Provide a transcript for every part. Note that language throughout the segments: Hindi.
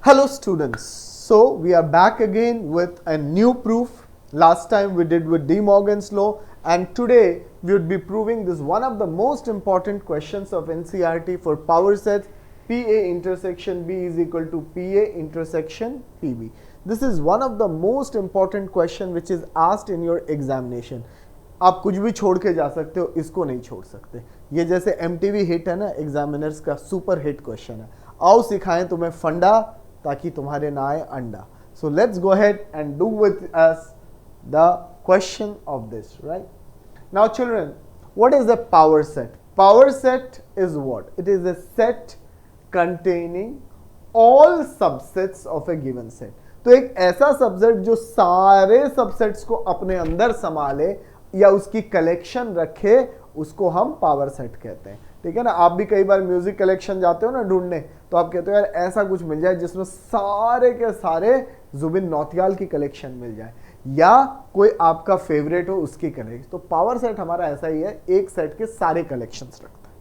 Hello students, so we are back again with a new proof. Last time we did with De Morgan's law, and today we would be proving this one of the most important questions of NCERT for power sets. PA intersection B is equal to PA intersection PB. This is one of the most important question which is asked in your examination. आप कुछ भी छोड़ के जा सकते हो, इसको नहीं छोड़ सकते. ये जैसे MTV हिट है ना, एग्जामिनर्स का सुपर हिट क्वेश्चन है. आओ सिखाएं तुम्हें फंडा ताकि तुम्हारे ना आए अंडा. So let's go ahead and do with us the question of this, right? Now children, what is a power set? Power set is what? It is a set containing all subsets of a given set. तो एक ऐसा सबसेट जो सारे सबसेट्स को अपने अंदर संभाले या उसकी कलेक्शन रखे, उसको हम पावर सेट कहते हैं. ठीक है ना. आप भी कई बार म्यूजिक कलेक्शन जाते हो ना ढूंढने, तो आप कहते हो यार ऐसा कुछ मिल जाए जिसमें सारे के सारे जुबिन नौटियाल की कलेक्शन मिल जाए या कोई आपका फेवरेट हो उसकी कलेक्शन. तो पावर सेट हमारा ऐसा ही है, एक सेट के सारे कलेक्शंस रखता है.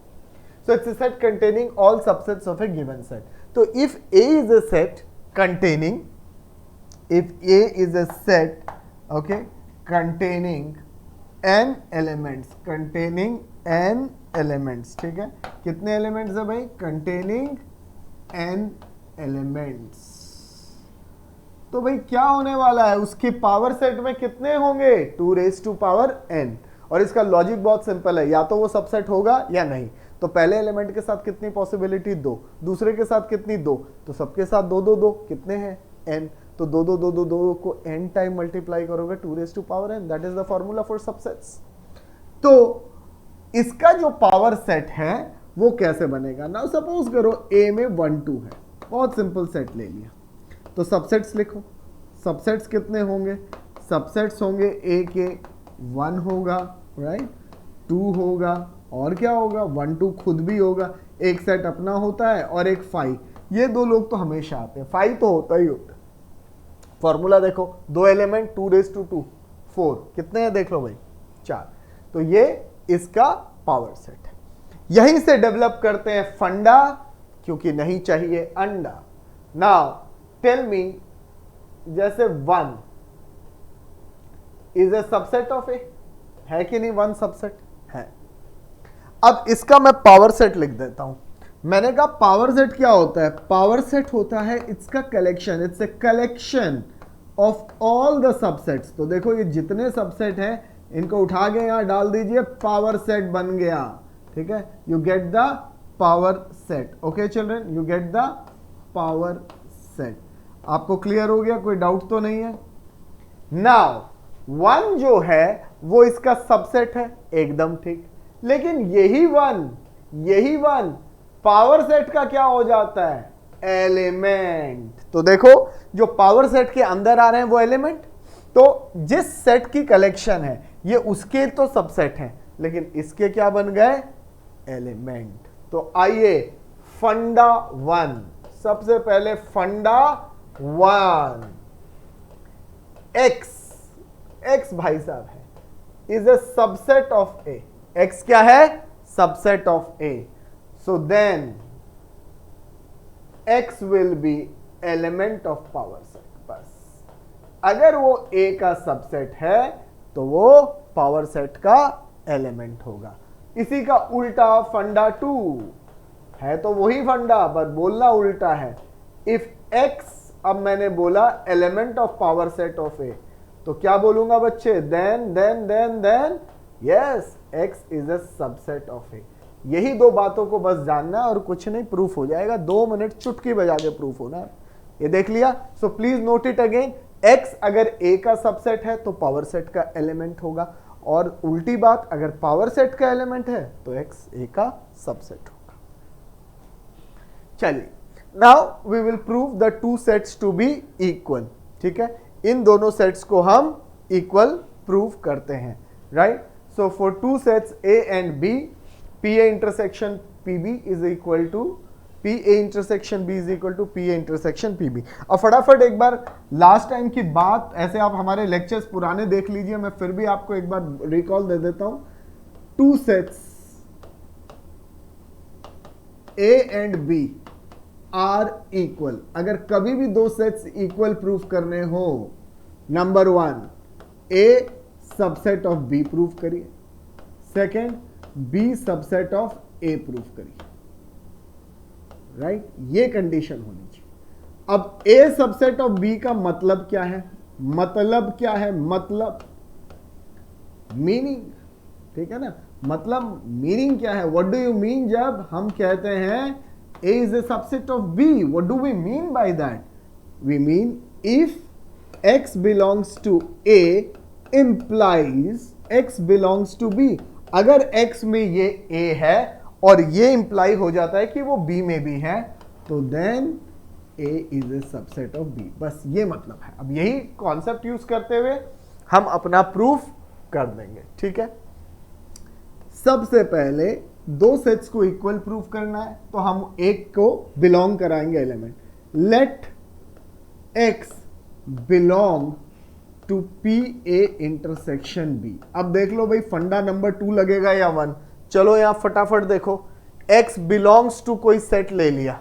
So it's a set containing all subsets of a given set. तो if A is a set containing, if A is a set, okay, containing n elements, ठीक है. कितने एलिमेंट्स है भाई? containing n elements. तो भाई क्या होने वाला है, उसके पावर सेट में कितने होंगे? 2 raised to power n. और इसका लॉजिक बहुत सिंपल है, या तो वो सबसेट होगा या नहीं. तो पहले एलिमेंट के साथ कितनी पॉसिबिलिटी? 2. दूसरे के साथ कितनी? 2. तो सबके साथ 2 2 2 कितने हैं? n. तो 2 2 2 2 2 को n टाइम मल्टीप्लाई करोगे 2 raised to power n. That is the formula for subsets. तो इसका जो पावर सेट है वो कैसे बनेगा? नाउ सपोज करो A में 1 2 है, बहुत सिंपल सेट ले लिया. तो सबसेट्स लिखो. सबसेट्स कितने होंगे? सबसेट्स होंगे A के 1 होगा, राइट, 2 होगा, और क्या होगा? 1 2 खुद भी होगा. एक सेट अपना होता है और एक 5. ये दो लोग तो हमेशा आते हैं, 5 तो होता ही होता है. फॉर्मूला देखो, 2 एलिमेंट 2 raised to 2 4 कितने हैं? देख लो भाई, 4. तो ये इसका पावर सेट है. यहीं से डेवलप करते हैं फंडा, क्योंकि नहीं चाहिए अंडा. नाउ टेल मी, जैसे 1 इज ए सबसेट ऑफ ए, है कि नहीं? 1 सबसेट है. अब इसका मैं पावर सेट लिख देता हूं. मैंने कहा पावर सेट क्या होता है? पावर सेट होता है इसका collection. It's a collection of all the subsets. तो देखो ये जितने सबसेट हैं इनको उठा के यहां डाल दीजिए, पावर सेट बन गया. ठीक है, you get the power set. Okay children, you get the power set. आपको क्लियर हो गया? कोई डाउट तो नहीं है? नाउ 1 जो है वो इसका सबसेट है, एकदम ठीक. लेकिन यही 1 पावर सेट का क्या हो जाता है? एलिमेंट. तो देखो जो पावर सेट के अंदर आ रहे हैं वो एलिमेंट. तो जिस सेट की कलेक्शन है ये उसके तो सबसेट हैं, लेकिन इसके क्या बन गए? एलिमेंट. तो आइए फंडा 1, सबसे पहले फंडा 1. एक्स भाई साहब है, is a subset of A. X क्या है? Subset of A. So then X will be element of power set. बस अगर वो A का सबसेट है तो वो पावर सेट का एलिमेंट होगा. इसी का उल्टा फंडा 2 है, तो वही फंडा पर बोलना उल्टा है. इफ X, अब मैंने बोला element of power set of A, तो क्या बोलूंगा बच्चे? Then yes, X is a subset of A. यही 2 बातों को बस जानना और कुछ नहीं, प्रूफ हो जाएगा. 2 मिनट चुटकी बजा के प्रूफ होना. ये देख लिया. So please note it again. X अगर ए का सबसेट है तो पावर सेट का एलिमेंट होगा, और उल्टी बात, अगर पावर सेट का एलिमेंट है तो एक्स ए का सबसेट होगा. चलिए, now we will prove the 2 sets to be equal. ठीक है, इन दोनों सेट्स को हम इक्वल प्रूव करते हैं, right. So for 2 sets A and B, PA intersection PB is equal to PA intersection B is equal to PA intersection PB. अब फटाफट एक बार लास्ट टाइम की बात, ऐसे आप हमारे लेक्चर्स पुराने देख लीजिए, मैं फिर भी आपको एक बार रिकॉल दे देता हूं. 2 sets A and B are equal, अगर कभी भी दो सेट्स इक्वल प्रूफ करने हो, number 1 A subset of B proof करिए, second B subset of A proof करिए, राइट? ये कंडीशन होनी चाहिए। अब ए सबसेट ऑफ बी का मतलब क्या है? मतलब क्या है? मतलब मीनिंग, ठीक है ना? मतलब मीनिंग क्या है? व्हाट डू यू मीन जब हम कहते हैं A is a subset of B? What do we mean by that? We mean if X belongs to A implies X belongs to B. अगर X में ये A है और ये imply हो जाता है कि वो B में भी है, तो then A is a subset of B. बस ये मतलब है। अब यही कॉन्सेप्ट यूज करते हुए हम अपना प्रूफ कर देंगे, ठीक है? सबसे पहले दो सेट्स को इक्वल प्रूफ करना है, तो हम एक को बिलोंग कराएंगे element. Let X belong to P A intersection B. अब देख लो भाई, फंडा नंबर 2 लगेगा या 1? चलो यहां फटाफट देखो, एक्स बिलोंग्स टू कोई सेट ले लिया,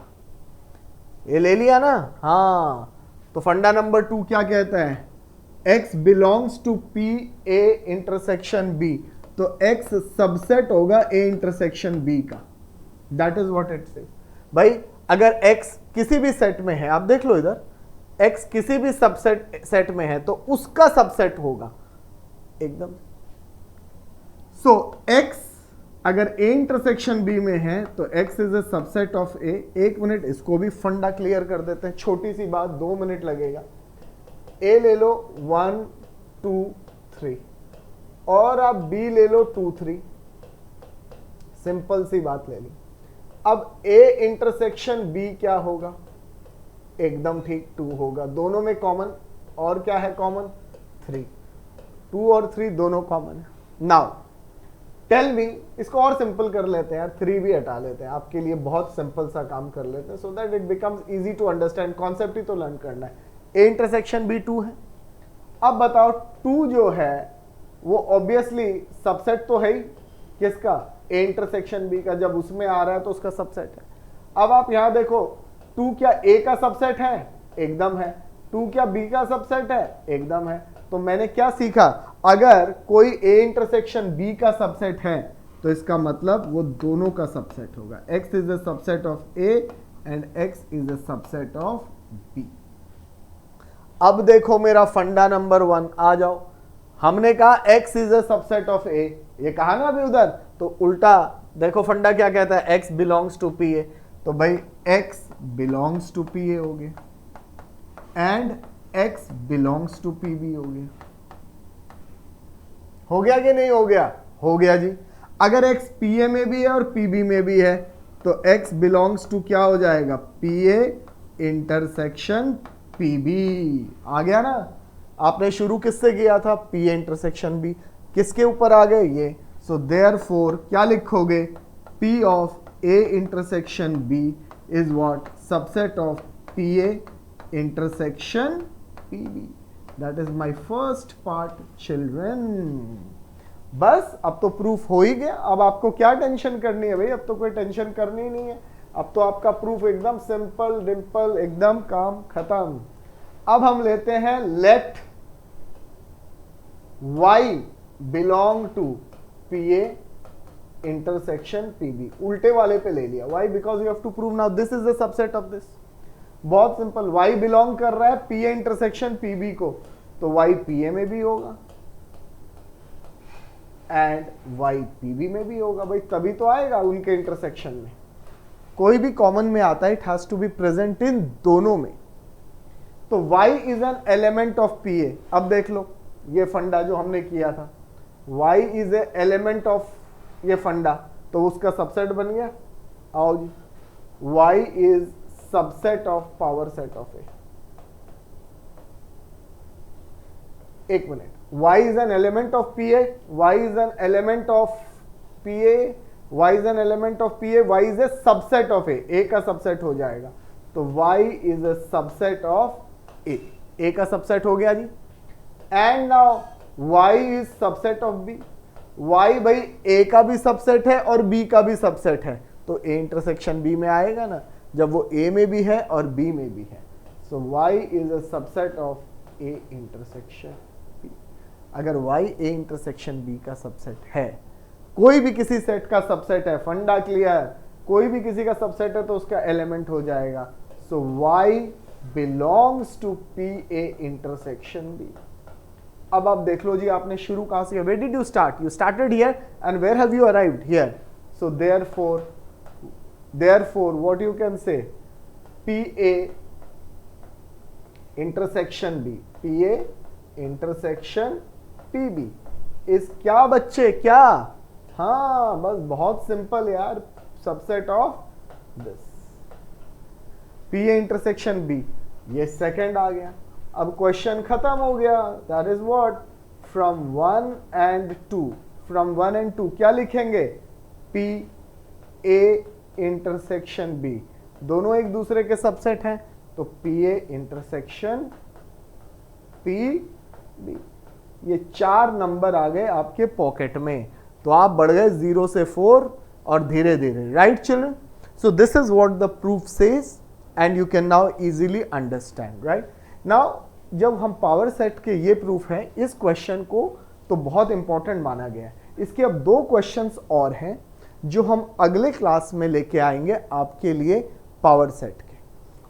ये ले लिया ना? हाँ, तो फंडा नंबर 2 क्या कहता है? X belongs to P A intersection B, तो x सबसेट होगा a इंटरसेक्शन b का। That is what it says. भाई अगर x किसी भी सेट में है, आप देख लो इधर, x किसी भी सबसेट सेट में है तो उसका सबसेट होगा एकदम। सो x अगर a इंटरसेक्शन b में है तो x is a subset of a। एक मिनट, इसको भी फंडा क्लियर कर देते हैं, छोटी सी बात, 2 मिनट लगेगा। a ले लो 1 2 3 और आप B ले लो 2 3, सिंपल सी बात ले ली। अब A इंटरसेक्शन B क्या होगा? एकदम ठीक 2 होगा, दोनों में कॉमन, और क्या है कॉमन? 3। 2 और 3 दोनों कॉमन है। नाउ टेल मी, इसको और सिंपल कर लेते हैं यार, 3 भी हटा लेते हैं, आपके लिए बहुत सिंपल सा काम कर लेते हैं, so that it becomes easy to understand. Concept ही तो लर्न करना है। A इंटरसेक्शन B 2 है। अब बताओ 2 जो है वो ऑब्वियसली सबसेट तो है ही, किसका? A इंटरसेक्शन B का। जब उसमें आ रहा है तो उसका सबसेट है। अब आप यहां देखो, 2 क्या A का सबसेट है? एकदम है। 2 क्या B का सबसेट है? एकदम है। तो मैंने क्या सीखा? अगर कोई A इंटरसेक्शन B का सबसेट है तो इसका मतलब वो दोनों का सबसेट होगा। X is a subset of A and X is a subset of B। अब देखो मेरा फंडा नंबर 1, आ जाओ। हमने कहा x is a subset of a, ये कहा ना अभी उधर, तो उल्टा देखो फंडा क्या कहता है? x belongs to P A. तो भाई x belongs to P A हो गए and x belongs to P B हो गए। हो गया कि नहीं हो गया? हो गया जी। अगर x पी ए में भी है और पी बी में भी है तो x बिलोंग्स टू क्या हो जाएगा? P A intersection P B. आ गया ना? आपने शुरू किससे किया था? P intersection B। किसके ऊपर आ गए? ये। सो देयरफॉर क्या लिखोगे? P of A intersection B is what? Subset of PA intersection PB। That is my first part children. बस अब तो प्रूफ हो ही गया। अब आपको क्या टेंशन करनी है भाई? अब तो कोई टेंशन करनी ही नहीं है। अब तो आपका प्रूफ एकदम सिंपल डिम्पल, एकदम काम खत्म। अब हम लेते हैं let y belong to PA intersection PB। उल्टे वाले पे ले लिया। y because you have to prove now this is the subset of this. बहुत सिंपल, y बिलोंग कर रहा है PA इंटरसेक्शन PB को, तो y PA में भी होगा एंड y PB में भी होगा। भाई तभी तो आएगा उनके इंटरसेक्शन में। कोई भी कॉमन में आता है, it has to be present in दोनों में। तो y is an element of PA। अब देख लो ये फंडा जो हमने किया था, y is a element of ये फंडा, तो उसका सबसेट बन गया। आओ जी, y is subset of power set of A। एक minute, y is an element of PA, y is an element of PA, y is an element of PA, y is a subset of A का सबसेट हो जाएगा। तो y is a subset of A का सबसेट हो गया जी। And now y is subset of B। y भाई A का भी सबसेट है और B का भी सबसेट है, तो A इंटरसेक्शन B में आएगा ना। जब वो A में भी है और B में भी है। सो Y is a subset of A intersection B। अगर Y A इंटरसेक्शन B का सबसेट है, कोई भी किसी सेट का सबसेट है, फंडा क्लियर, कोई भी किसी का सबसेट है तो उसका एलिमेंट हो जाएगा। So Y belongs to PA intersection B। अब आप देख लो जी, आपने शुरू कहां से किया? Where did you start? You started here and where have you arrived? Here. So therefore what you can say, PA intersection B, PA intersection PB इस क्या बच्चे, क्या? हाँ बस बहुत सिंपल यार, subset of this PA intersection B। ये सेकंड आ गया। अब क्वेश्चन खत्म हो गया। That is what, from 1 and 2, from 1 and 2 क्या लिखेंगे? PA इंटरसेक्शन B, दोनों एक दूसरे के सबसेट हैं, तो PA इंटरसेक्शन PB। ये 4 नंबर आ गए आपके पॉकेट में, तो आप बढ़ गए 0 से 4 और धीरे धीरे, right children? So this is what the proof says and you can now easily understand, right? Now जब हम पावर सेट के ये प्रूफ है, इस क्वेश्चन को तो बहुत इंपॉर्टेंट माना गया है। इसके अब 2 क्वेश्चंस और हैं जो हम अगले क्लास में लेके आएंगे आपके लिए पावर सेट के,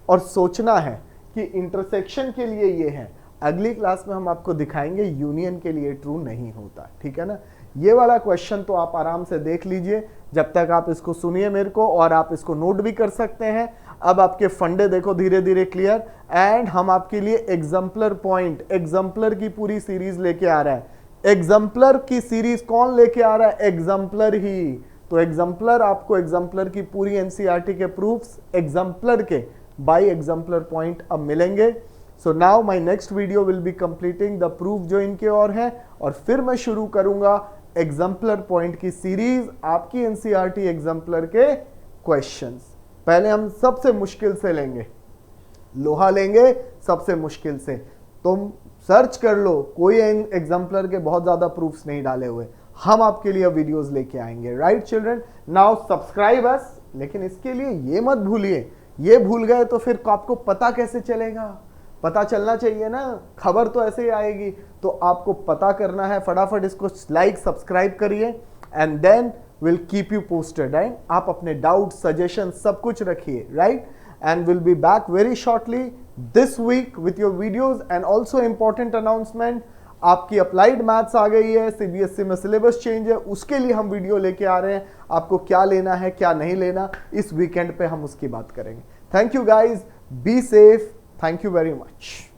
और सोचना है कि इंटरसेक्शन के लिए ये है, अगली क्लास में हम आपको दिखाएंगे यूनियन के लिए ट्रू नहीं होता, ठीक है ना? ये वाला क्वेश्चन तो आप आराम से देख लीजिए, जब तक आप इसको सुनिए मेरे को, और आप इसको नोट भी कर सकते हैं। अब आपके फंडे देखो धीरे धीरे क्लियर, एंड हम आपके लिए एग्जाम्पलर पॉइंट, एग्जाम्पलर की पूरी सीरीज लेके आ रहा है। एग्जाम्पलर की सीरीज कौन लेके आ रहा है? एग्जाम्पलर ही। तो एग्जाम्पलर, आपको एग्जाम्पलर की पूरी एनसीईआरटी के प्रूफ्स एग्जाम्पलर के बाय एग्जाम्पलर पॉइंट अब मिलेंगे। So now my next video will be completing the proof जो इनके और हैं, और फिर मैं शुरू करूंगा एग्जाम्पलर पॉइंट की सीरीज, आपकी एनसीईआरटी एग्जाम्पलर के क्वेश्चंस। पहले हम सबसे मुश्किल से लेंगे, लोहा लेंगे सबसे मुश्किल से। तुम सर्च कर लो, कोई एग्जाम्पलर के बहुत ज्यादा प्रूफ्स नहीं डाले हुए, हम आपके लिए वीडियोस लेके आएंगे, right children? Now subscribe us, लेकिन इसके लिए ये मत भूलिए, ये भूल गए तो फिर आपको पता कैसे चलेगा? पता चलना चाहिए ना, खबर तो ऐसे ही आएगी, तो आपको पता करना है। फटाफट इसको लाइक सब्सक्राइब करिए and then will keep you posted, right? आप अपने डाउट, सजेशन सब कुछ रखिए, right? And will be back very shortly this week with your videos. And also important announcement, आपकी अप्लाइड मैथ्स आ गई है, सीबीएसई में सिलेबस चेंज है, उसके लिए हम वीडियो लेके आ रहे हैं। आपको क्या लेना है क्या नहीं लेना, इस वीकेंड पे हम उसकी बात करेंगे। Thank you guys, be safe, thank you very much.